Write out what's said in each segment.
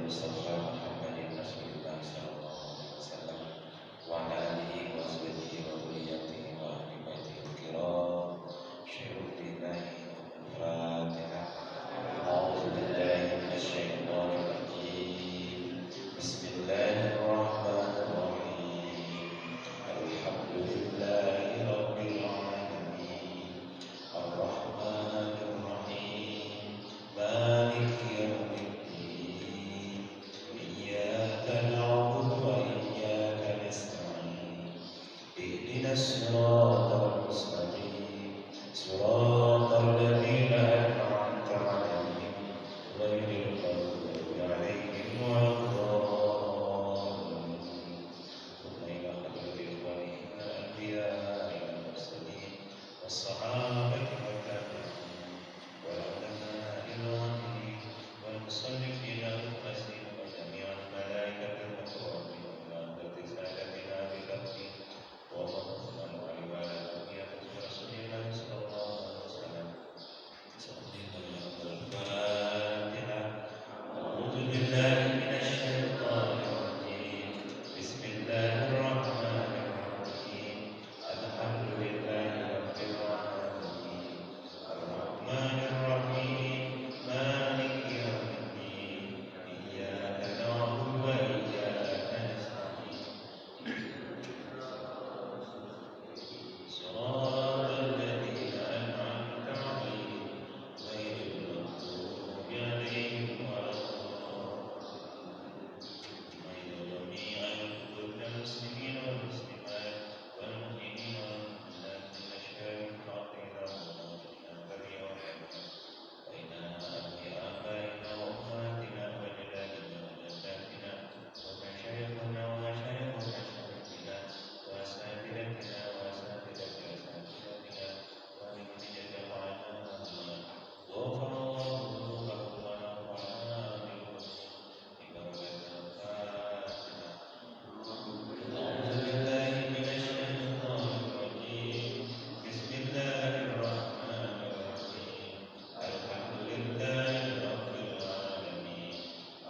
المصطفى محمد رسول الله صلى الله عليه وسلم وعلى آله وصحبه وذريته وأهل بيته الكرام. شهود لله الفاتحة. أعوذ بالله من الشيطان الرجيم. بسم الله الرحمن الرحيم. الحمد لله رب العالمين الرحمن الرحيم مالك يوم الدين إياك نعبد وإياك نستعين اهدنا الصراط المستقيم صراط الذين أنعمت عليهم غير المغضوب عليهم ولا الضالين. ثم إلى حضرة إخوانهم الأنبياء والمرسلين والصحابة والتابعين والعلماء العاملين والمصنفين المفسرين وجميع الملائكة المقربين وعند سادتنا بتقديم وفضل وعلى بقية رسول الله صلى الله عليه وسلم. الفاتحة. أعوذ بالله من الشيطان الرجيم. بسم الله الرحمن الرحيم. الحمد لله رب العالمين الرحمن الرحيم مالك يوم الدين إياك نعبد وإياك نستعين صراط الذين أنعمت عليهم غير المغضوب عليهم ولا الضالين. جميع المسلمين والمسلمات والمؤمنين والمؤمنات من أشكال العقيدة والأنبياء بين آبائنا وأمهاتنا وأجدادنا وجداتنا ومشايخنا ومشايخ مشايخنا وأساتذتنا وأساتذة أساتذتنا ومن جمعنا غفر الله ذنوبهم ونفعنا بهم ببركة الفاتحة. أعوذ بالله من الشيطان الرجيم. بسم الله الرحمن الرحيم. الحمد لله رب العالمين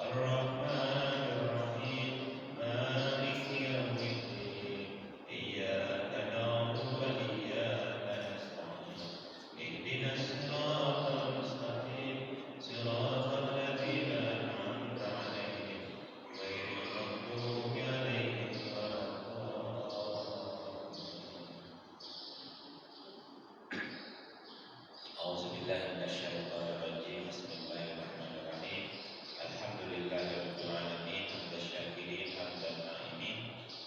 الرحمن الرحيم مالك يوم الدين إياك نعبد وإياك نستعين اهدنا الصراط المستقيم صراط الذين أنعمت عليهم غير المغضوب عليهم ولا الضالين. أعوذ بالله من الشيطان الرجيم. بسم الله الرحمن الرحيم. الحمد لله رب العالمين حمد الشاكرين حمد النائمين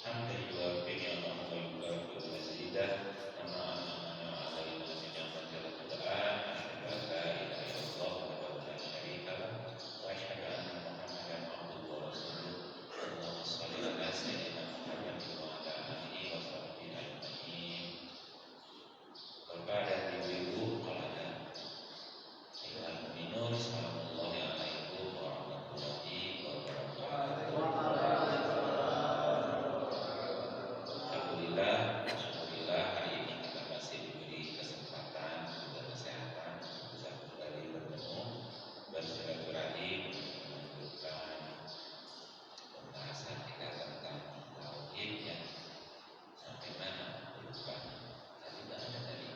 حمدا يوافي نعمه ويكافئ مزيده كما أنعم علينا بنعمة القرآن. أشهد أن لا إله إلا الله وحده لا شريك له وأشهد أن محمدا عبده ورسوله. اللهم صل على سيدنا محمد وعلى آله وصحبه أجمعين. Kepada ibu-ibu kepada ayuhan mu'minun, assalamualaikum warahmatullahi wabarakatuh. Alhamdulillah, alhamdulillah hari ini kita masih diberi kesempatan dan kesehatan bisa kembali bertemu bersilaturahim melanjutkan pembahasan kita tentang tauhid yang sampai mana lupa tadi tidak ada tadi.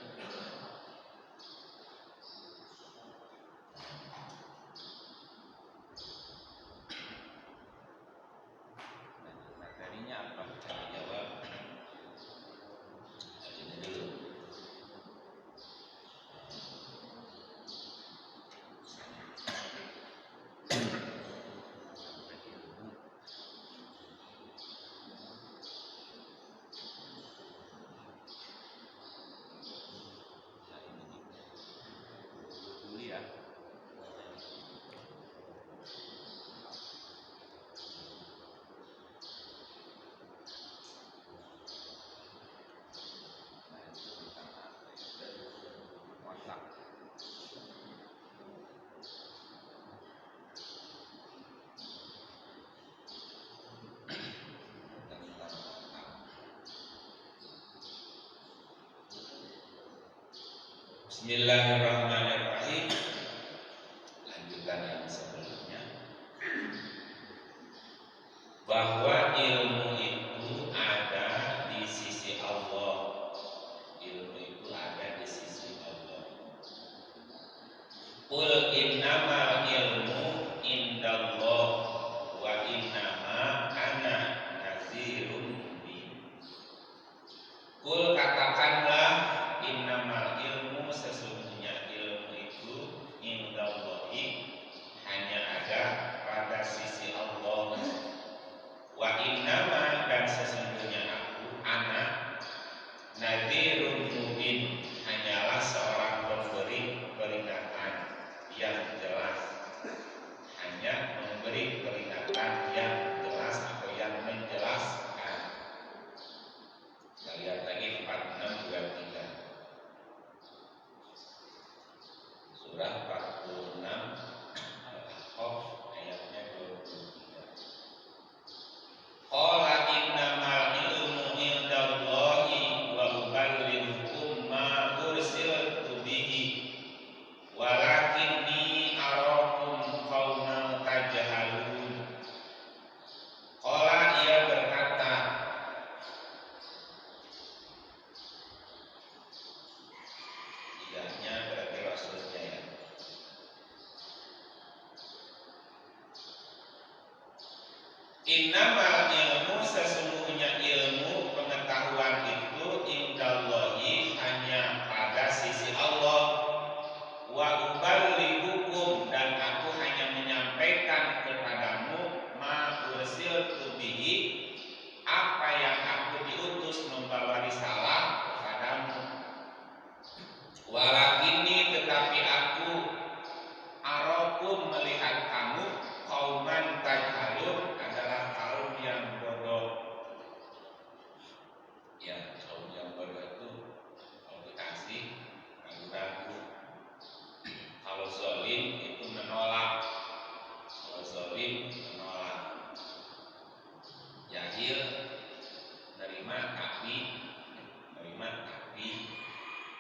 Materinya apa? Kita jawab. Ini dulu. Dulu ya. Bismillahirrahmanirrahim. Lanjutan yang sebelumnya. bahwa ilmu itu ada di sisi Allah. Ilmu itu ada di sisi Allah. Qul innamal ilmu indallah wa innama ana nazirun mubin. Qul katakanlah innamal ilmu sesungguhnya ilmu itu indallahi hanya ada pada sisi Allah. Wa innama dan sesungguhnya aku anak nadhirun mubin hanyalah seorang pemberi peringatan yang jelas, hanya memberi peringatan yang jelas atau yang menjelaskan. Kita lihat lagi 4623 surah 46 Al-Ahqaf ayatnya 23. Qala innamal ilmu indallahi wa uballighukum ma ursiltu bihi walakinni arakum qauman tajhalun. Qala ia berkata, idahnya berarti Rasulnya ya. Innamal ilmu sesungguhnya ilmu pengetahuan itu indallahi hanya pada sisi Allah. Wa uballighukum dan aku hanya menyampaikan kepadamu ma ursiltu bihi apa yang aku diutus membawa risalah kepadamu. Walakinni tetapi aku arakum melihat kamu qauman tajhalun adalah kaum yang bodoh. Ya, kaum yang bodoh itu kalau dikasih ragu-ragu. Kalau zalim itu menolak. Kalau zalim menolak. Jahil nerima tapi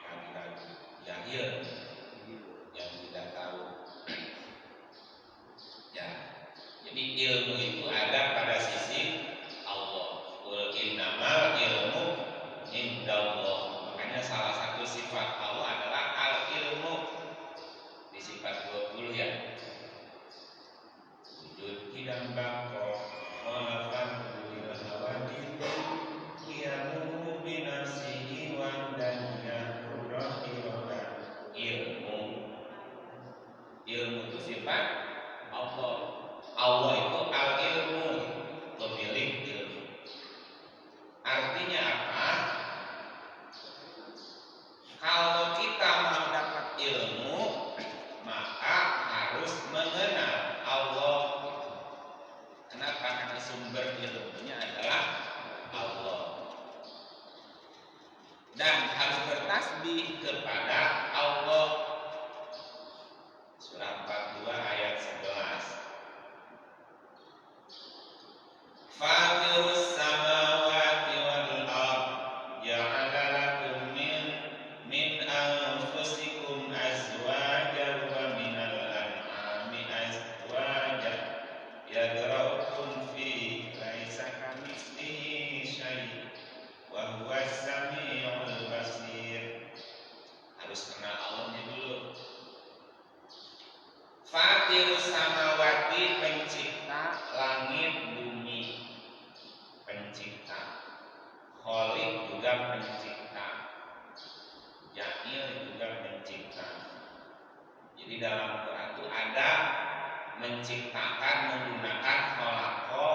ragu-ragu. Jahil yang tidak tahu. Ya. Jadi ilmu itu ada pada sisi Allah. Qul innamal ilmu indallah. Makanya salah satu sifat Allah adalah al-ilmu. Di sifat 20 ya. Wujud hidam bangkok walafan wujudil hawadin qiyamu binafsihi wa dannya rohirokan. Ilmu itu sifat Allah. Allah itu al-ilmu, pemilik ilmu. Artinya apa? Kalau kita mau dapat ilmu, maka harus mengenal Allah. Kenapa? Karena sumber ilmunya adalah Allah. Dan harus bertasbih kepada Allah. Surah 42 ayat 11. Fatirus samawati wal ard ja'ala lakum min anfusikum azwajan wa minal an'ami azwajan yadra'ukum fi laisa kamitslihi syai' wa huwas samiul basir. Harus kenal Allahnya dulu. Fatirus samawati pencipta langit bumi, pencipta. Khaliq juga pencipta. Jahil juga pencipta. Jadi dalam Quran itu ada menciptakan menggunakan khalaqo,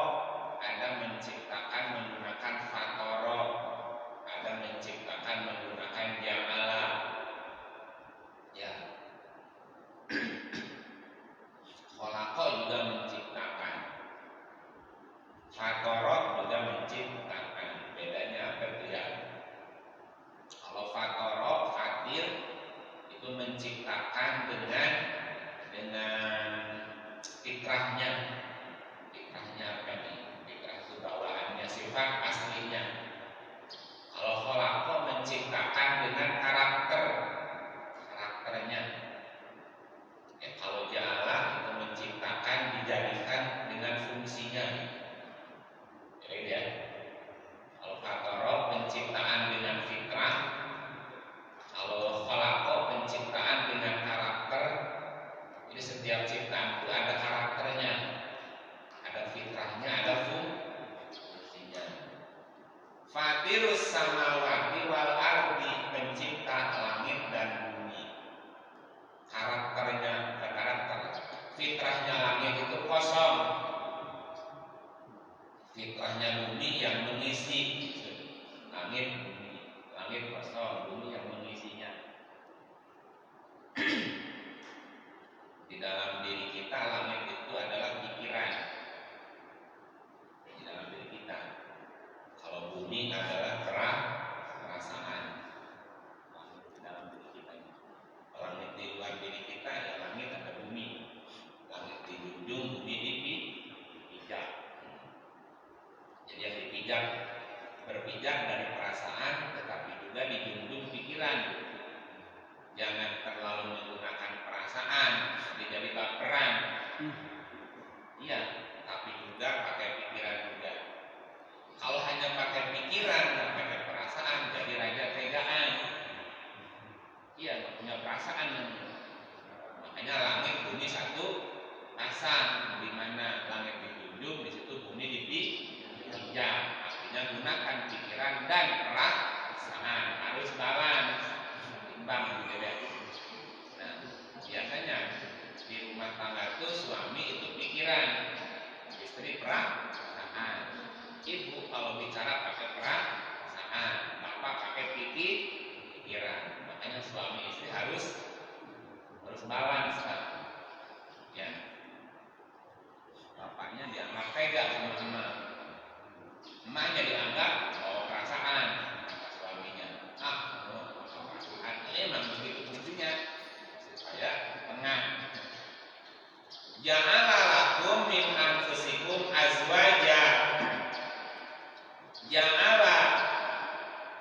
ada menciptakan menggunakan fatoro, ada menciptakan menggunakan ja'ala. Ya. Khalaqo juga menciptakan. Fatoro juga menciptakan. Bedanya apa itu ya? Kalau fatoro, fatir itu menciptakan dengan fitrahnya. Fitrahnya apa nih? Fitrah itu bawaannya, sifat aslinya. Kalau khalaqo menciptakan dengan karakternya. Ya, kalau ja'ala itu menciptakan dijadikan dengan fungsinya. langit itu kosong, fitrahnya bumi yang mengisi. Langit kosong, bumi yang mengisinya. Di dalam diri kita, langit itu adalah pikiran. Di dalam diri kita. Kalau bumi adalah perasaan. Langit di dalam diri kita. Langit di luar diri kita, ya langit ada bumi. Langit dijunjung, bumi dipijak. Jadi yang dipijak berpijak dari perasaan, tetapi juga dijunjung pikiran. Jangan terlalu menggunakan perasaan, jadi baperan. Iya, tapi juga pakai pikiran juga. Kalau hanya pakai pikiran dan pakai perasaan, jadi raja tegaan. Iya, nggak punya perasaan. Makanya langit bumi satu pasang, di mana langit dijunjung, di situ bumi dipijak. Artinya gunakan pikiran dan perasaan, harus balance, imbang gitu ya. Nah, biasanya di rumah tangga itu suami itu pikiran, istri perasaan. Ibu kalau bicara pakai perasaan, bapak pakai pikiran. Makanya suami istri harus balance kan. Ya. Bapaknya dianggap tega sama emak. Emaknya dianggap bawa perasaan sama suaminya. Perasaan emang begitu fungsinya supaya tenang. Ja'ala lakum min anfusikum azwaja. Ja'ala,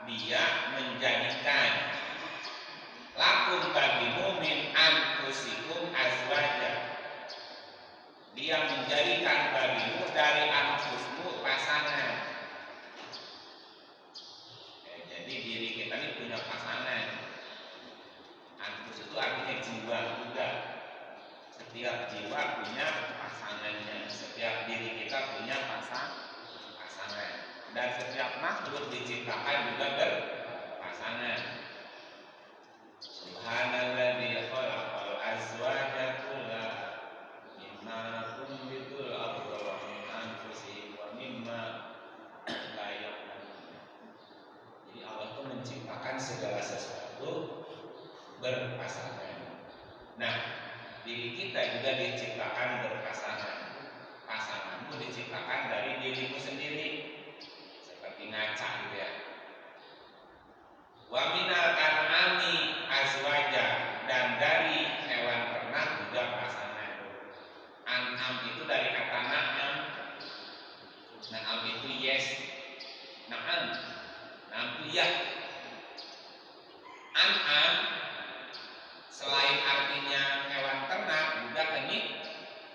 dia menjadikan lakum bagimu min anfusikum azwaja. Dia menjadikan bagimu dari anfusmu pasangan. Jadi diri kita ini punya pasangan. Anfus itu artinya jiwa juga. Setiap jiwa punya pasangannya. Setiap diri kita punya pasangan. Dan setiap makhluk diciptakan juga berpasangan. Subhanalladzi khalaqal azwaja kullaha mimma tunbitul ardu wa min anfusihim wa mimma la ya'lamun. Jadi Allah itu menciptakan segala sesuatu berpasangan. Nah, diri kita juga diciptakan berpasangan. Pasanganmu diciptakan dari dirimu sendiri, seperti ngaca gitu ya. Wa minal an'ami azwaja, dan dari hewan ternak juga pasangan. An'am itu dari kata na'am. Na'am itu yes. Na'am itu ya. An'am selain artinya hewan ternak juga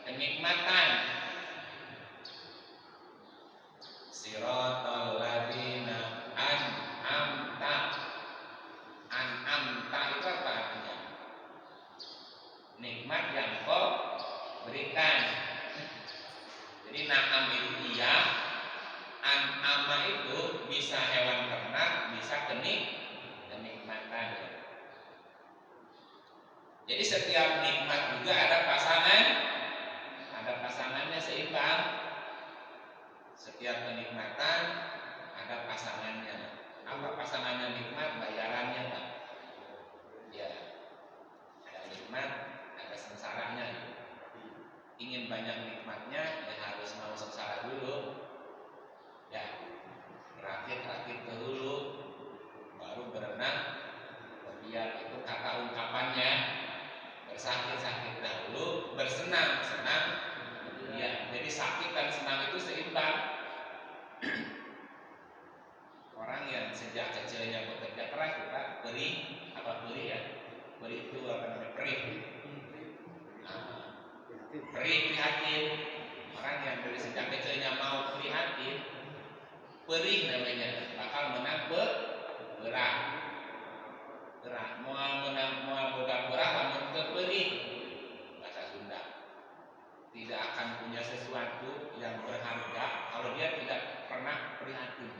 kenikmatan. Siratal ladzina an'amta. An'amta itu apa artinya? Nikmat yang kau berikan. Jadi na'am itu iya, an'ama itu bisa hewan ternak, bisa kenikmatan. Jadi setiap nikmat juga ada pasangannya seimbang. Setiap kenikmatan ada pasangannya. Apa pasangannya nikmat? Bayarannya Pak. Ya, ada nikmat, ada sengsaranya. Ingin banyak nikmatnya, ya harus mau sengsara dulu. Ya, rakit dahulu, baru berenang. Biar itu kata ungkapannya, bersakit-sakit dahulu, bersenang-senang. Ya, jadi sakit dan senang itu seimbang. Orang yang sejak kecilnya bekerja keras kita perih itu apa namanya, perih prihatin. Orang yang dari sejak kecilnya mau prihatin, perih namanya, bakal menang berat. Mau boga berat, namun perih, bahasa Sunda. Tidak akan punya sesuatu yang berharga kalau dia tidak pernah prihatin.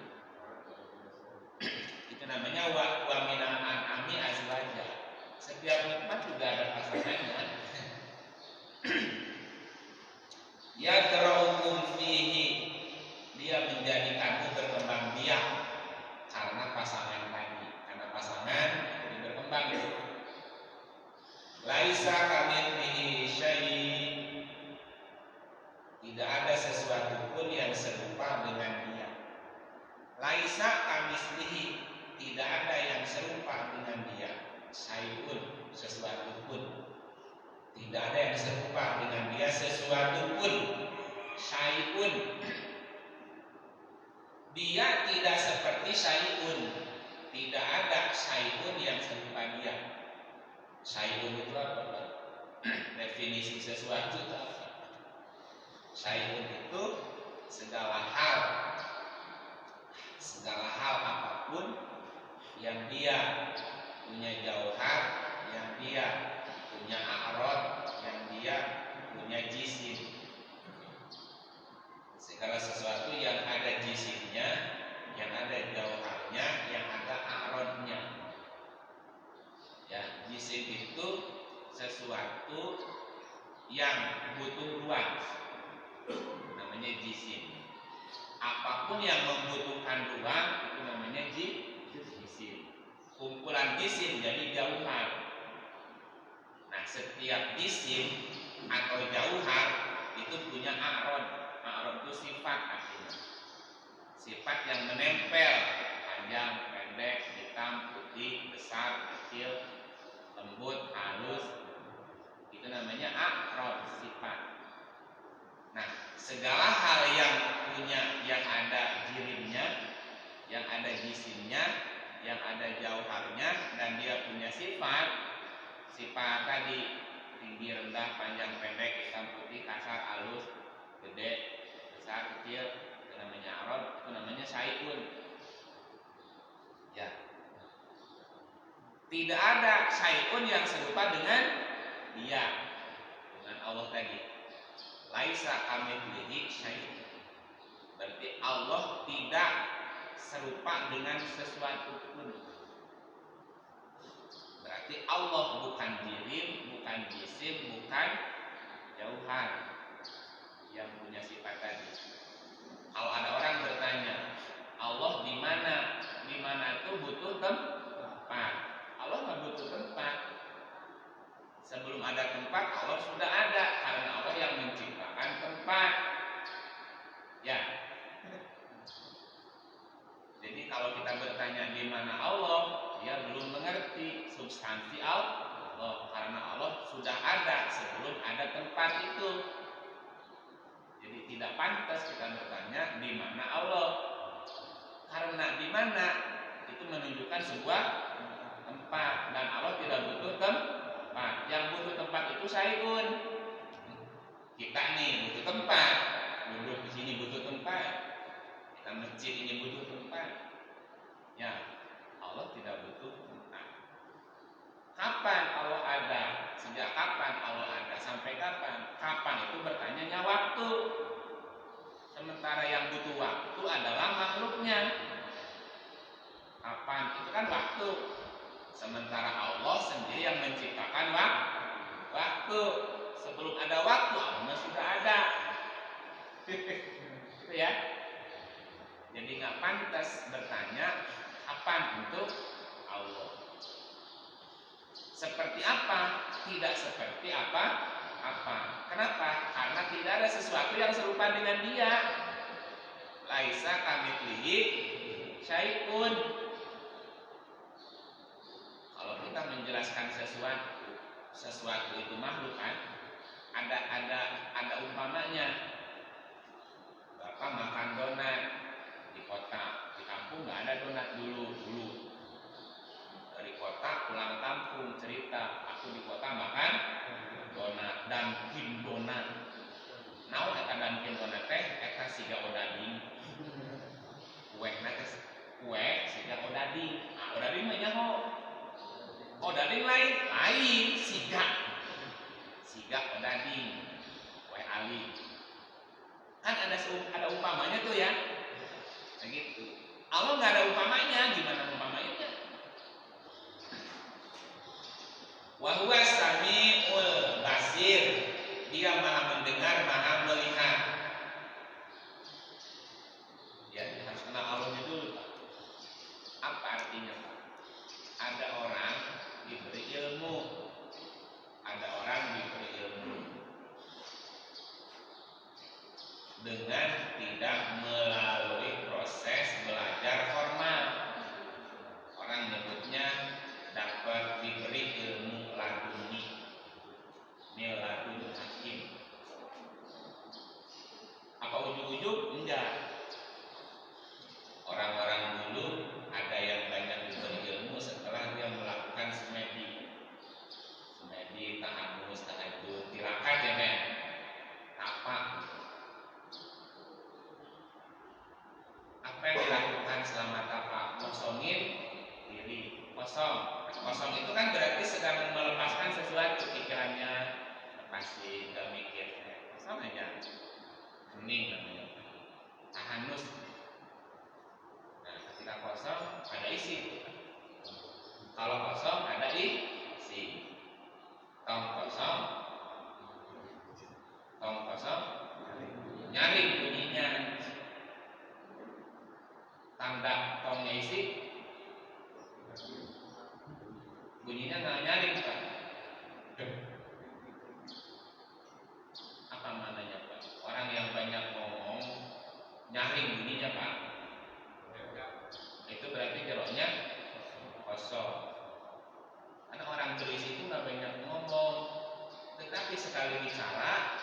Itu namanya wa minal an'ami azwaja. Setiap nikmat juga ada pasangannya. yadraukum fihi, dia menjadikanmu berkembang biak karena pasangan tadi, karena pasangan jadi berkembang. Laisa kamitslihi syai', tidak ada sesuatu pun yang serupa dengan dia. Laisa kamitslihi, tidak ada yang serupa dengan dia. Syai'un, sesuatu pun. Tidak ada yang serupa dengan dia sesuatu pun. Syai'un, dia tidak seperti syai'un. Tidak ada syai'un yang serupa dia. Syai'un itu apa? Definisi sesuatu itu apa? Syai'un itu segala hal apapun yang dia punya jauhar, yang dia punya a'rad, yang dia punya jisim. Segala sesuatu yang ada jisimnya, yang ada jauharnya, yang ada a'radnya. Ya, jisim itu sesuatu yang butuh ruang, namanya jisim. Apapun yang membutuhkan ruang itu namanya jisim. Kumpulan jisim jadi jauhar. Nah, setiap jisim atau jauhar itu punya a'rad. A'rad itu sifat artinya. Sifat yang menempel, panjang, pendek, hitam, putih, besar, kecil, lembut, halus. Itu namanya a'rad, sifat. Nah, segala hal yang punya, yang ada jirimnya, yang ada jisimnya, yang ada jauharnya, dan dia punya sifat tadi, tinggi, rendah, panjang, pendek, hitam, putih, kasar, halus, gede, besar, kecil, itu namanya a'rad, itu namanya syai'un. Ya. Tidak ada syai'un yang serupa dengan dia, dengan Allah tadi. Laisa kamitslihi syai'. Berarti Allah tidak serupa dengan sesuatu pun. Berarti Allah bukan jirim, bukan jisim, bukan jauhar yang punya sifat tadi. Kalau ada orang bertanya, Allah di mana? Di mana itu butuh tempat. Allah nggak butuh tempat. Sebelum ada tempat, Allah sudah ada, karena Allah yang menciptakan tempat. Ya. Jadi kalau kita bertanya di mana Allah, dia belum mengerti substansi Allah, karena Allah sudah ada sebelum ada tempat itu. Jadi tidak pantas kita bertanya di mana Allah, karena di mana itu menunjukkan sebuah tempat, dan Allah tidak butuh tempat. Yang butuh tempat itu syai'un. Kita nih butuh tempat, duduk di sini butuh tempat, kita masjid ini butuh tempat. Ya, Allah tidak butuh tempat. Kapan Allah ada? Sejak kapan Allah ada? Sampai kapan? Kapan itu bertanya waktu. Sementara yang butuh waktu adalah makhluknya. Kapan? Itu kan waktu. Sementara Allah sendiri yang menciptakan waktu. Sebelum ada waktu, Allah sudah ada. Gitu ya. Jadi nggak pantas bertanya kapan untuk Allah. Seperti apa? Tidak seperti apa. Kenapa? Karena tidak ada sesuatu yang serupa dengan dia. Laisa kamitslihi syai'un. Kalau kita menjelaskan sesuatu itu makhluk kan, ada umpamanya. Bapak makan donat di kota, di kampung nggak ada donat dulu. Dari kota pulang kampung cerita, aku di kota makan donat dan kim donat. Naon eta dan kim donat teh eta siga odading. Kue siga odading. Ah odading mah nyaho. Odading lain siga odading. Kue ali. Kan ada umpamanya tuh ya. Begitu. Allah nggak ada umpamanya, gimana umpamanya? Wa huwa samiul basir, dia maha mendengar, maha melihat. dengan tidak melalui proses belajar formal. Orang nyebutnya dapat diberi ilmu laduni, ladun hakim. Apa ujug-ujug? Enggak. Orang-orang dulu ada yang banyak diberi ilmu setelah dia melakukan semedi, tahamus, tahajud, tirakat ya men, tapak. Apa yang dilakukan selama tapak? Kosongin diri, kosong. Kosong itu kan berarti sedang melepaskan sesuatu, pikirannya lepasin, gak mikir, kosong aja, hening namanya, tahanus. Nah, ketika kosong ada isi. Kalau kosong ada isi. Tong kosong, nyari bunyinya. Tanda tongnya isi, bunyinya nggak nyaring Pak. Apa maknanya Pak? Orang yang banyak ngomong nyaring bunyinya Pak. Itu berarti jeroknya kosong. Karena orang berisi itu nggak banyak ngomong, tetapi sekali bicara,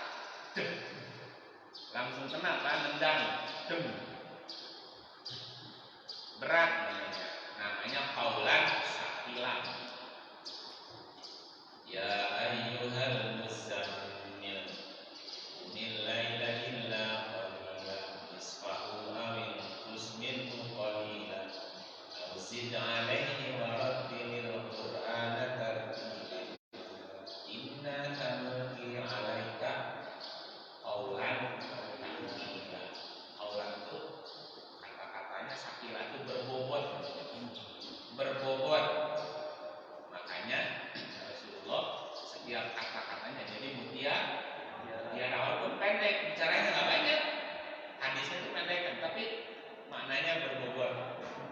langsung kena kan, nendang, berat namanya qaulan saqilan. Ya ayyuhal muzammil qumil laila illa qalilan nisfahu aw inqus minhu qalilan aw zid 'alaihi wa rattilil qur'ana tartila inna sanulqi 'alaika qaulan thaqila. Qaulan itu kata-katanya sakila itu berbobot. Makanya Rasulullah setiap kata-katanya jadi mutiara walaupun pendek, bicaranya nggak banyak, hadisnya itu pendek kan, tapi maknanya berbobot.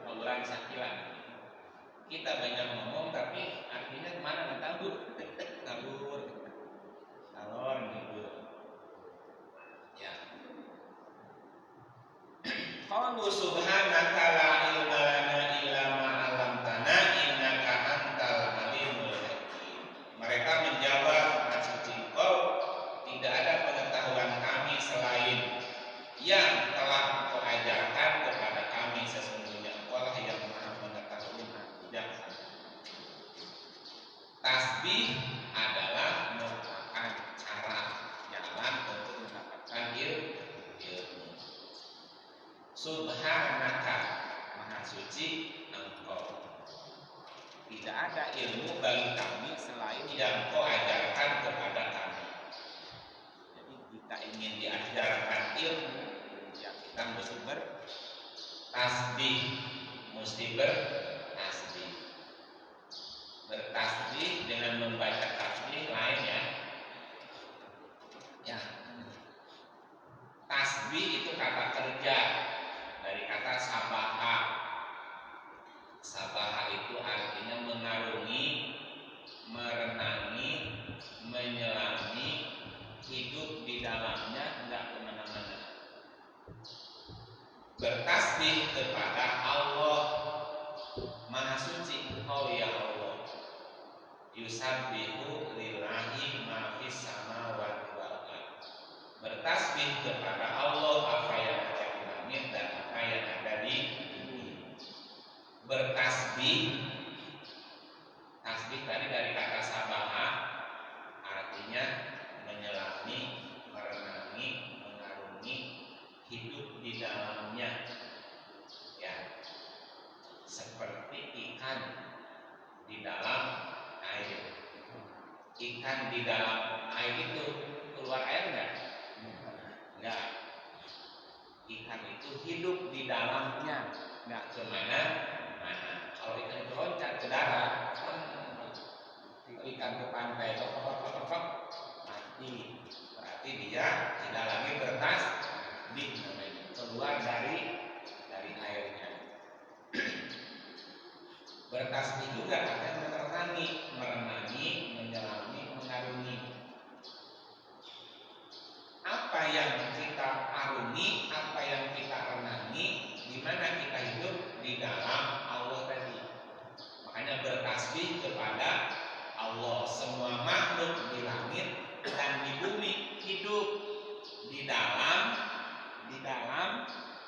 Qaulan sakila. Kita banyak ngomong tapi artinya kemana nggak tahu. Ngalor gitu. Ya. Qalu subhanaka la ilma lana illa ma 'allamtana innaka antal alimul hakim. Mereka menjawab, Maha Suci Engkau, tidak ada pengetahuan kami selain yang telah Engkau ajarkan kepada kami, sesungguhnya Engkau lah yang Maha mengetahui dan bijaksana. Tasbih adalah merupakan cara jalan untuk mendapatkan ilmu. Subhanaka, Maha Suci Engkau. Tidak ada ilmu bagi kami selain yang Engkau ajarkan kepada kami. Jadi kita ingin diajarkan ilmu, ya kita mesti bertasbih, bertasbih dengan membaca tasbih lain ya. Tasbih itu kata kerja dari kata sabaha. Sabaha itu artinya mengarungi, merenangi, menyelami, hidup di dalamnya, enggak kemana-mana. Bertasbih kepada Allah, Maha Suci Engkau ya Allah. Yusabbihu lillahi ma fis samawati wal ardh. Bertasbih kepada Allah apa yang ada di langit dan apa yang ada di bumi. Bertasbih, tasbih tadi dari kata sabaha, artinya menyelami, merenangi, mengarungi, hidup di dalamnya. Ya, seperti ikan di dalam air. Ikan di dalam air itu keluar air enggak? Enggak. Ikan itu hidup di dalamnya, enggak kemana-mana. Kalau ikan itu loncat ke darat, ikan ke pantai, mati. Berarti dia tidak lagi bertasbih, keluar dari airnya. Bertasbih juga artinya merenangi, menyelami, mengarungi. Apa yang kita arungi renungi, apa yang kita renangi, di mana kita hidup di dalam Allah tadi. Makanya bertasbih kepada Allah. Semua makhluk di langit dan di bumi hidup di dalam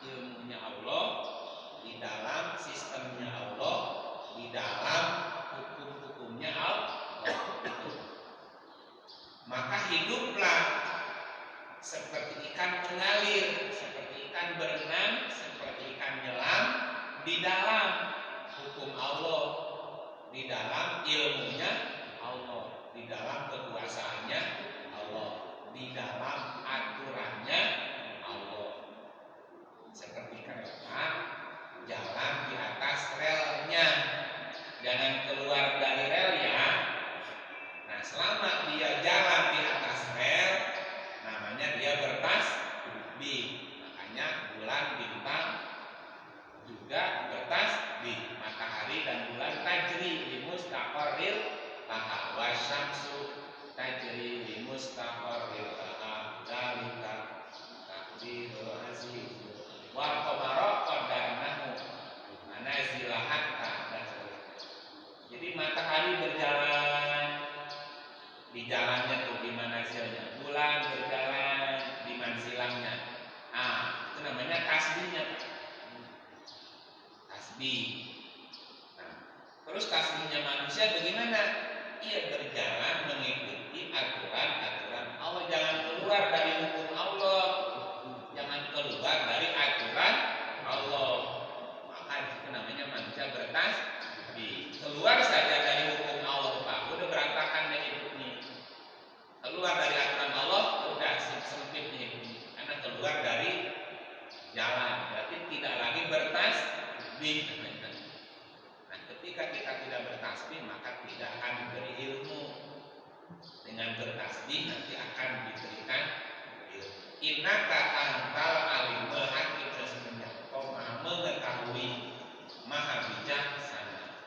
ilmunya Allah, di dalam sistemnya Allah, di dalam hukum-hukumnya Allah. Maka hiduplah seperti ikan mengalir, seperti ikan berenang, seperti ikan nyelam di dalam hukum Allah, di dalam ilmunya Allah, di dalam kekuasaannya Allah, di dalam aturannya Allah. Seperti kereta jalan di atas relnya, jangan keluar dari rel ya. Nah, selama dia jalan di atas rel, namanya dia bertasbih. Makanya bulan bintang juga bertasbih. Matahari dan bulan tajri li mustaqarril laha wasyamsu tajri li mustaqarril laha dzalika taqdirul aziz wal qamara qadarnahu manazila hatta. Jadi matahari berjalan di jalannya tuh, di manazilnya. Bulan berjalan di manzilahnya. Itu namanya tasbihnya. Tasbih. Nah, terus tasbihnya manusia bagaimana? Ia berjalan mengikuti aturan-aturan Allah. Jangan keluar dari hukum Allah, jangan keluar dari aturan Allah. Maka itu namanya manusia bertasbih. Keluar saja dari hukum Allah, Pak, udah berantakan deh hidupnya. Keluar dari aturan Allah, udah sempit nih hidupnya. Karena keluar dari jalan, berarti tidak lagi bertasbih. Nah, ketika kita tidak bertasbih, maka tidak akan diberi ilmu. Dengan bertasbih nanti akan diberikan ilmu. Innaka antal alimul hakim, sesungguhnya engkau maha mengetahui, maha bijaksana.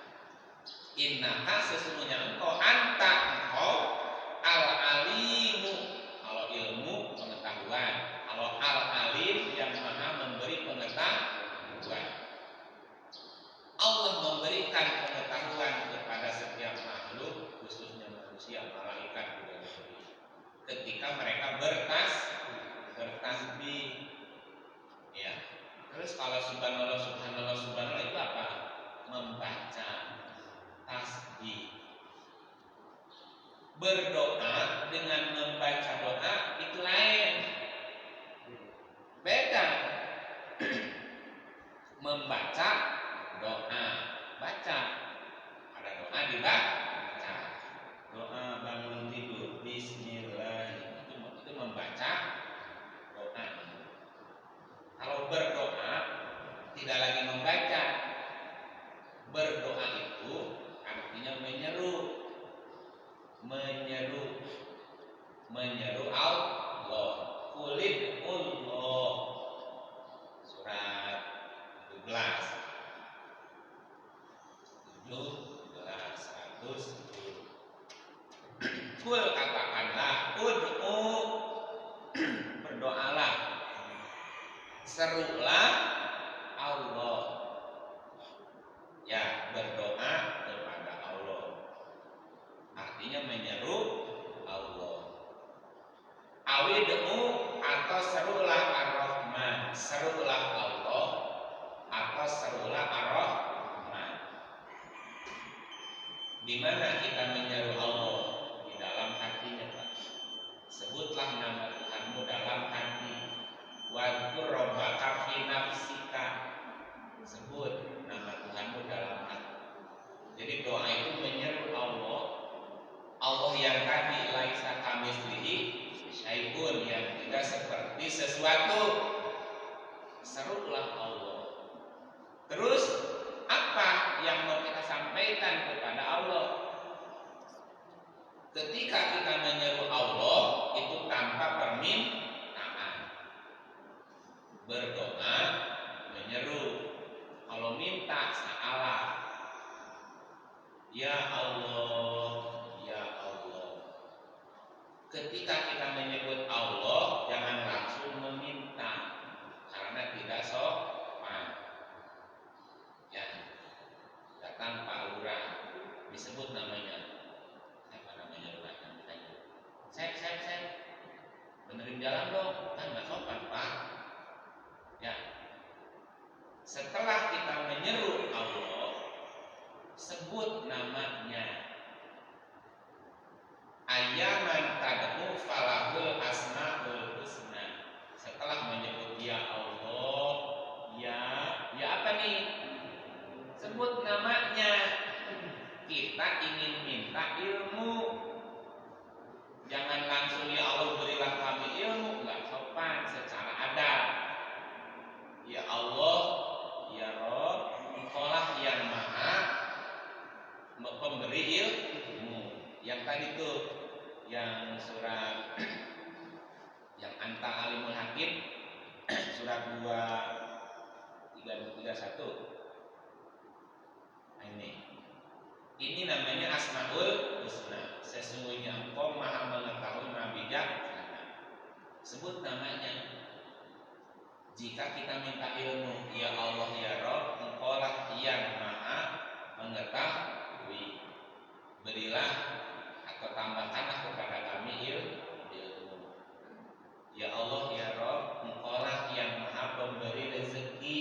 Innaka, sesungguhnya engkau, anta, engkau, al alimu, kalau ilmu pengetahuan, kalau al alim yang maha memberi pengetahuan. Allah memberikan pengetahuan kepada setiap makhluk, khususnya manusia, malaikat juga diberi. Ketika mereka bertasbih, ya. Terus kalau subhanallah, subhanallah, subhanallah itu apa? Membaca tasbih. Berdoa dengan membaca doa itu lain, beda. Membaca doa, baca, ada doa dibaca. Doa bangun tidur, bismillah, itu membaca doa. Kalau berdoa tidak lagi membaca. Berdoa itu artinya menyeru Allah. Qulid Allah, surat 110. Kul, katakanlah, ud'u, berdoalah, serulah Allah. Ya, berdoa kepada Allah artinya menyeru Allah. Awid'u, atau serulah Ar-Rahman, serulah Allah atau serulah Ar-Rahman. Di mana kita menyeru Allah? Di dalam hatinya, Pak. Sebutlah nama Tuhanmu dalam hati. Wadhkur rabbaka fi nafsika, sebut nama Tuhanmu dalam hati. Jadi doa itu menyeru Allah. Allah yang tadi laisa kamitslihi syai'un, yang tidak seperti sesuatu. Serulah Allah. Terus apa yang mau kita sampaikan kepada Allah? Ketika kita menyeru Allah itu tanpa permintaan. Berdoa menyeru. Kalau minta sa'alah. Ya Allah, ya Allah. Ketika kita menyebut Allah, jangan langsung meminta. Ini namanya Asmaul Husna. Sesungguhnya Engkau Maha mengetahui, Maha bijaksana. Sebut namanya. Jika kita minta ilmu, ya Allah ya Rabb, Engkau lah yang Maha mengetahui. Berilah atau tambahkanlah kepada kami ilmu. Ya Allah ya Rabb, Engkau lah yang Maha pemberi rezeki.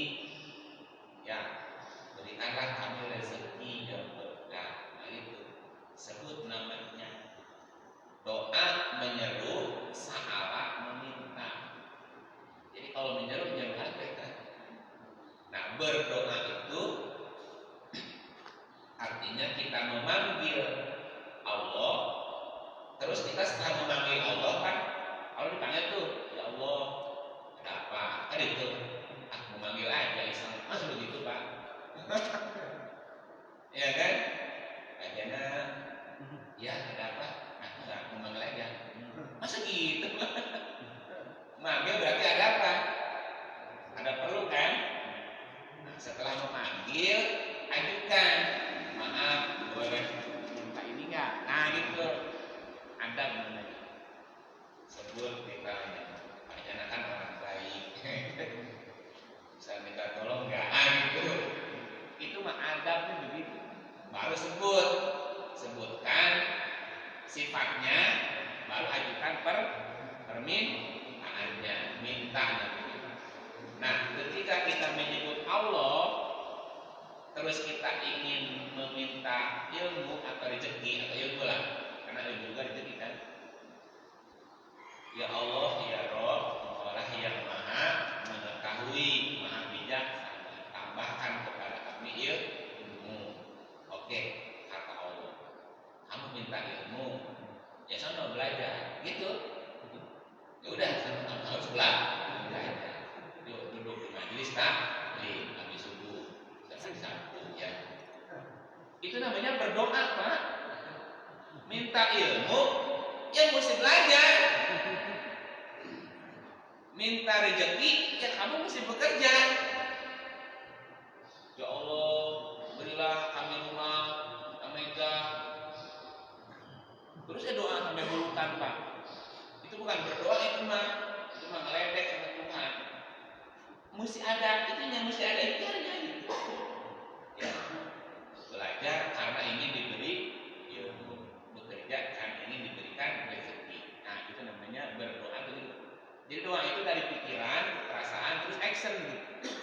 Ya, berikanlah kami rezeki yang berkah. Nah itu sebut namanya. Doa menyeru, sa'ala meminta. Jadi kalau menyeru aja. Nah, berdoa itu artinya kita memanggil Allah. Terus kita setelah memanggil Allah kan, kalau dipanggil tuh, ya Allah, ada apa? Kan itu, aku memanggil aja iseng. Masa begitu Pak? Ya kan? Akhirnya, ya ada apa? Aku nggak memanggil aja. Masa gitu? Manggil berarti ada apa? Ada perlu kan? Nah, setelah memanggil, ajukan. Maaf, boleh minta ini nggak? Nah gitu. Ada namanya. Sebut ditanya. Akhirnya kan orang baik. Bisa minta tolong nggak? Ah gitu. Itu mah adabnya begitu. Baru sebutkan sifatnya, baru ajukan permintaannya, mintanya. Nah, ketika kita menyebut Allah, terus kita ingin meminta ilmu atau rezeki atau ilmu lah, karena ilmu juga rezeki kan. Ya Allah, ya Rabb, Engkaulah yang Maha mengetahui, Maha bijaksana. Tambahkan kepada kami ilmu. Oke, kata Allah. Kamu minta ilmu, ya sana belajar, gitu. Ya udah, kamu harus belajar. Yuk duduk di majelis taklim habis subuh, sampai Sabtu ya. Itu namanya berdoa Pak. Minta ilmu, ya mesti belajar. Minta rezeki, ya kamu mesti bekerja. Ya Allah, berilah kami rumah, meja. Terus ya doa sampai bulutan Pak. Itu bukan berdoa, itu mah ngeledek sama Tuhan. Mesti ada, itunya mesti ada ikhtiarnya gitu. Ya, belajar karena ingin diberi ilmu, bekerja karena ingin diberikan rezeki. Nah itu namanya berdoa gitu. Jadi doa itu dari pikiran, perasaan, terus action gitu.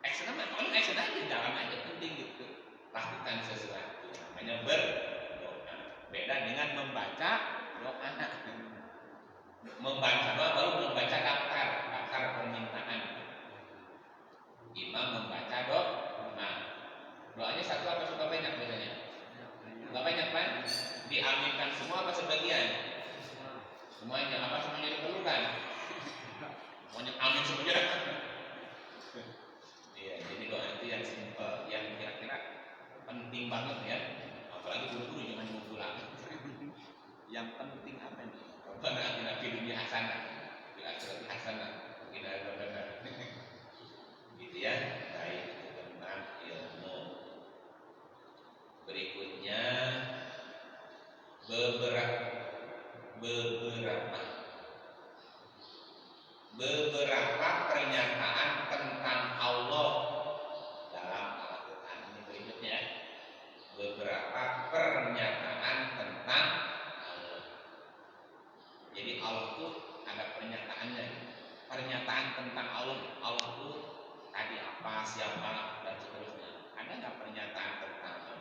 Action apa? Kalau action aja, jalan aja, penting gitu. Lakukan sesuatu, namanya berdoa. Beda dengan membaca doa. Membaca doa baru membaca daftar permintaan. Imam membaca doa. Doanya satu apa suka banyak biasanya? Enggak banyak kan? Diaminkan semua apa sebagian? Semuanya. Apa semuanya diperlukan? Semuanya amin semuanya. Iya, jadi doa itu yang simple, yang kira-kira penting banget ya. Apalagi guru-guru jangan mau pulang. Yang penting apa nih? Rabbana atina fid dunya hasanah, fil akhirati hasanah, wa qina adzabannar. Gitu ya. Baik, itu tentang ilmu. Berikutnya beberapa pernyataan tentang Allah dalam Al-Quran. Ini berikutnya beberapa pernyataan tentang Allah. Jadi Allah itu ada pernyataannya. Pernyataan tentang Allah itu tadi apa, siapa, dan seterusnya. Ada nggak pernyataan tentang Allah?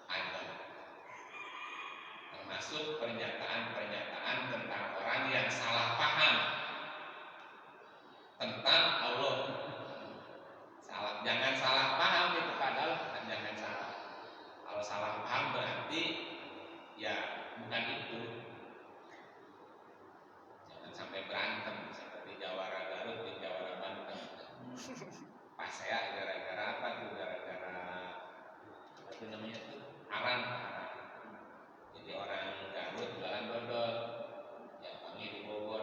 Ada. Termasuk pernyataan-pernyataan tentang orang yang salah paham tentang Allah. Jangan salah paham itu, padahal jangan salah. Kalau salah paham berarti ya bukan itu. Jangan sampai berantem seperti Jawara Garut dan Jawara Banten. Pas saya gara-gara apa tuh? Gara-gara apa itu namanya tuh? Arang. Jadi orang Garut jualan dodol, ya kami di Bogor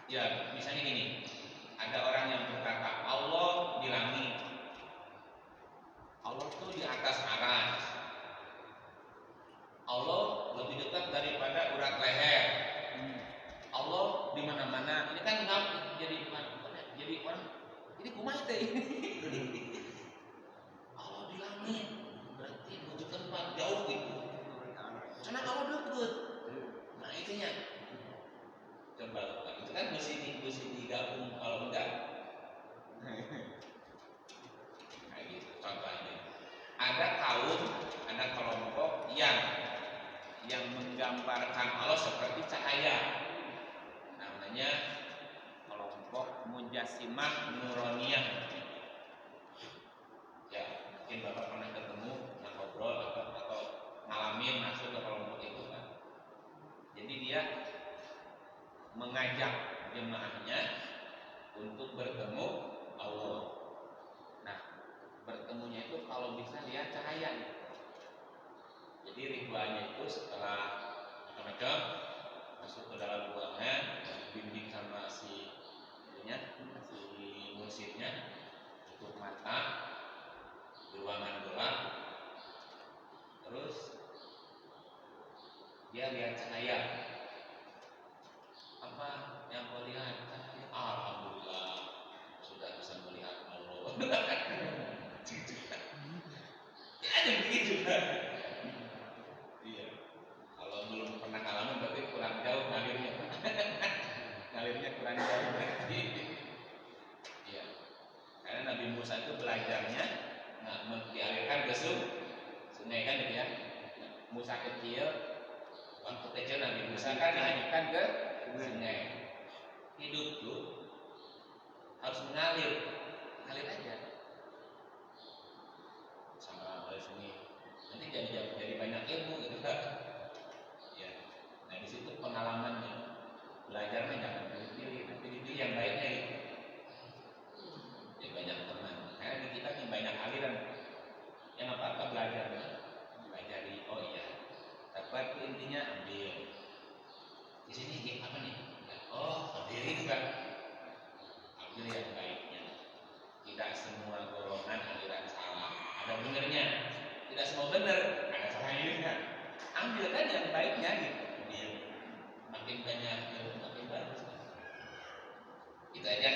Ya, misalnya gini, ada orang yang berkata Allah di langit, Allah tuh di atas aras, Allah lebih dekat daripada urat leher, Allah di mana-mana. Ini kan nggak jadi jadi orang ini kumaha teh Allah di langit berarti menuju tempat jauh gitu. Karena Allah deket. Nah itunya. Coba itu kan mesti digabung kalau enggak. Kayak gitu contohnya. Ada kaum, ada kelompok yang menggambarkan Allah seperti cahaya. Namanya kelompok Mujassimah Nuroniyah. Ya, mungkin Bapak pernah ketemu, ngobrol atau ngalamin masuk ke kelompok itu kan. Jadi dia mengajak jemaahnya untuk bertemu Allah. Nah, bertemunya itu kalau bisa lihat cahaya. Jadi ritualnya itu setelah mereka masuk ke dalam ruangan, dibimbing sama si mursidnya, tutup mata, di ruangan gelap, terus dia lihat cahaya. Apa yang kau lihat? Alhamdulillah sudah bisa melihat Allah. Ya ada begitu kan? Iya. Kalau belum pernah ngalamin berarti kurang jauh ngalirnya. Ngalirnya kurang jauh berarti. Iya. Karena Nabi Musa itu belajarnya dialirkan ke sungai kan gitu ya. Musa kecil, waktu kecil Nabi Musa kan dialirkan ke sungai. Hidup tuh harus mengalir aja sama oleh sini. Nanti jadi banyak ilmu gitu kan. Ya. Nah di situ pengalamannya, belajarnya jangan pilih-pilih, nanti dipilih yang baiknya gitu. Jadi banyak teman. Karena di kita nih banyak aliran. Yang apa belajar, pelajari. Oh iya. Dapat intinya ambil. Di sini apa nih? Oh, ambil juga. Ambil yang baiknya. Tidak semua golongan aliran salah. Ada benernya. Tidak semua benar. Ada salahnya. Ambil kan yang baiknya gitu. Ambil. Makin banyak, makin bagus. Itu aja.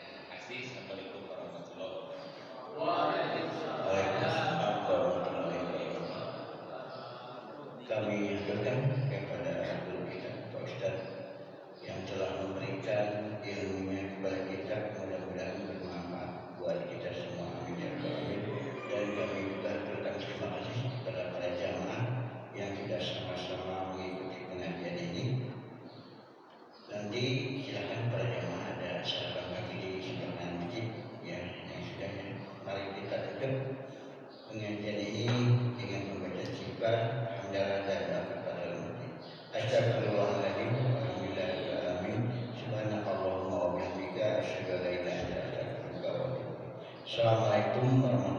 Terima kasih. Assalamualaikum warahmatullahi wabarakatuh. Waalaikumsalam warahmatullahi wabarakatuh. Kami haturkan kepada guru kita Pak Ustadz yang telah memberikan ilmunya kepada kita, mudah-mudahan bermanfaat buat kita semua, amin ya rabbal alamin. Dan kami juga haturkan terima kasih kepada para jamaah yang sudah sama-sama mengikuti pengajian ini. Nanti silakan para jamaah ada sarapan pagi di sebelah masjid ya yang sudah. Mari kita tutup pengajian ini dengan membaca sifat hamdalah dan al-fatihah. Astagfirullahaladzim, alhamdulillahirabbil alamin, subhanakallahumma wa bihamdika asyhadu an la ilaha illa anta astaghfiruka wa atubu ilaik. Assalamualaikum warahmatullahi wabarakatuh.